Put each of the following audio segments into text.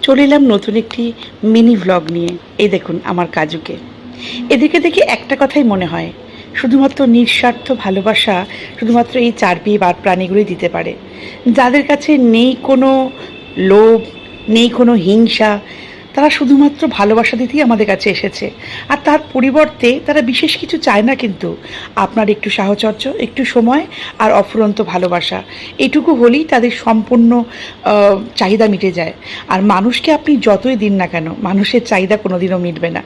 চলে এলাম নতুন একটি মিনি ভ্লগ নিয়ে। এই দেখুন আমার কাজুকে। এদেরকে দেখে একটা কথাই মনে হয়, শুধুমাত্র নিঃস্বার্থ ভালোবাসা শুধুমাত্র এই চারপিয়ে প্রাণীগুলোই দিতে পারে, যাদের কাছে নেই কোনো লোভ, নেই কোনো হিংসা। তারা শুধুমাত্র ভালোবাসা দিতেই আমাদের কাছে এসেছে। আর তার পরিবর্তে তারা বিশেষ কিছু চায় না, কিন্তু আপনার একটু সাহচর্য, একটু সময় আর অফুরন্ত ভালোবাসা, এটুকু হলেই তাদের সম্পূর্ণ চাহিদা মিটে যায়। আর মানুষকে আপনি যতই দিন না কেন, মানুষের চাহিদা কোনোদিনও মিটবে না।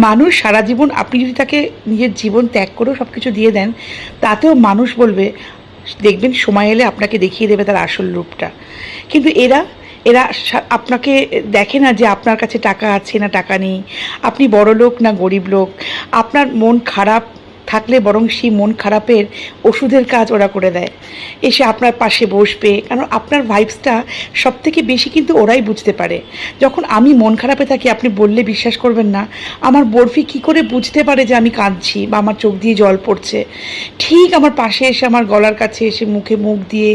মানুষ সারা জীবন, আপনি যদি তাকে নিজের জীবন ত্যাগ করেও সব কিছু দিয়ে দেন, তাতেও মানুষ বলবে, দেখবেন সময় এলে আপনাকে দেখিয়ে দেবে তার আসল রূপটা। কিন্তু এরা এরা আপনাকে দেখে না যে আপনার কাছে টাকা আছে না টাকা নেই, আপনি বড় লোক না গরিব লোক। আপনার মন খারাপ থাকলে বরং সেই মন খারাপের ওষুধের কাজ ওরা করে দেয়, এসে আপনার পাশে বসবে। কারণ আপনার ভাইবসটা সব থেকে বেশি কিন্তু ওরাই বুঝতে পারে। যখন আমি মন খারাপে থাকি, আপনি বললে বিশ্বাস করবেন না, আমার বরফি কি করে বুঝতে পারে যে আমি কাঁদছি বা আমার চোখ দিয়ে জল পড়ছে। ঠিক আমার পাশে এসে, আমার গলার কাছে এসে, মুখে মুখ দিয়ে,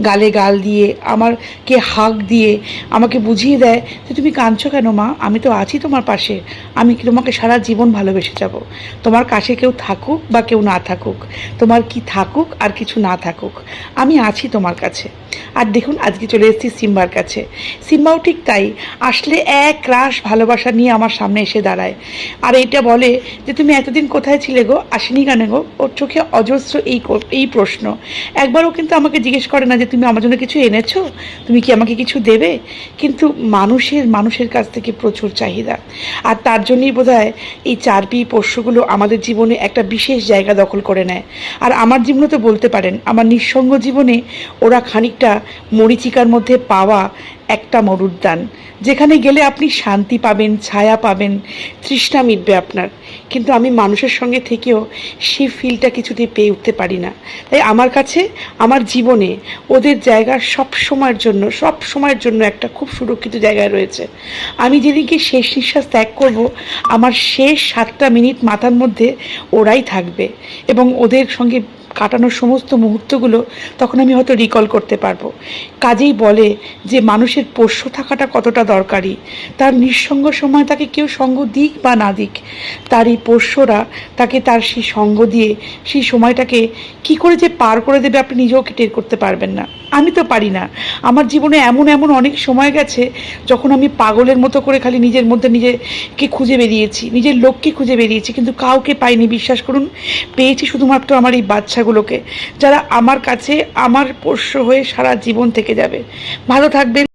গালে গাল দিয়ে, আমাকে হাগ দিয়ে আমাকে বুঝিয়ে দেয় যে তুমি কাঁদছো কেন মা, আমি তো আছি তোমার পাশে, আমি তোমাকে সারা জীবন ভালোবেসে যাব। তোমার কাছে কেউ থাকুক বা কেউ না থাকুক, তোমার কি থাকুক আর কিছু না থাকুক, আমি আছি তোমার কাছে। আর দেখুন আজকে চলে এসেছি সিম্বার কাছে। সিম্বাও ঠিক তাই, আসলে এক রাশ ভালোবাসা নিয়ে আমার সামনে এসে দাঁড়ায়। আর এইটা বলে যে তুমি এতদিন কোথায় ছিলে গো, আসেনি কেন গো। ওর চোখে অজস্র এই প্রশ্ন। একবারও কিন্তু আমাকে জিজ্ঞেস করে না যে তুমি আমার জন্য কিছু এনেছো, তুমি কি আমাকে কিছু দেবে। কিন্তু মানুষের কাছ থেকে প্রচুর চাহিদা। আর তার জন্যই বোধহয় এই চারপি পোষ্যগুলো আমাদের জীবনে একটা বিশেষ জায়গা দখল করে নেয়। আর আমার জীবনে তো বলতে পারেন, আমার নিঃসঙ্গ জীবনে ওরা খানিকটা মরীচিকার মধ্যে পাওয়া একটা মরুদ্যান, যেখানে গেলে আপনি শান্তি পাবেন, ছায়া পাবেন, তৃষ্ণা মিটবে আপনার। কিন্তু আমি মানুষের সঙ্গে থেকেও সেই ফিলটা কিছুতেই পেয়ে উঠতে পারি না। তাই আমার কাছে, আমার জীবনে ওদের জায়গা সব সময়ের জন্য একটা খুব সুরক্ষিত জায়গায় রয়েছে। আমি যেদিনকে শেষ নিঃশ্বাস ত্যাগ করব, আমার শেষ 7টা মিনিট মাথার মধ্যে ওরাই থাকবে, এবং ওদের সঙ্গে কাটানোর সমস্ত মুহূর্তগুলো তখন আমি হয়তো রিকল করতে পারবো। কাজেই বলে যে মানুষের পোষ্য থাকাটা কতটা দরকারি। তার নিঃসঙ্গ সময় তাকে কেউ সঙ্গ দিক বা না দিক, তার এই পোষ্যরা তাকে তার সেই সঙ্গ দিয়ে সেই সময়টাকে কি করে যে পার করে দেবে, আপনি নিজেও টের করতে পারবেন না। আমি তো পারি না। আমার জীবনে এমন অনেক সময় গেছে যখন আমি পাগলের মতো করে খালি নিজের মধ্যে নিজেকে খুঁজে বেরিয়েছি, নিজের লোককে খুঁজে বেরিয়েছি, কিন্তু কাউকে পাইনি। বিশ্বাস করুন, পেয়েছি শুধুমাত্র আমার এই বাচ্চাগুলোকে, যারা আমার কাছে আমার পোষ্য হয়ে সারা জীবন থেকে যাবে। ভালো থাকবেন।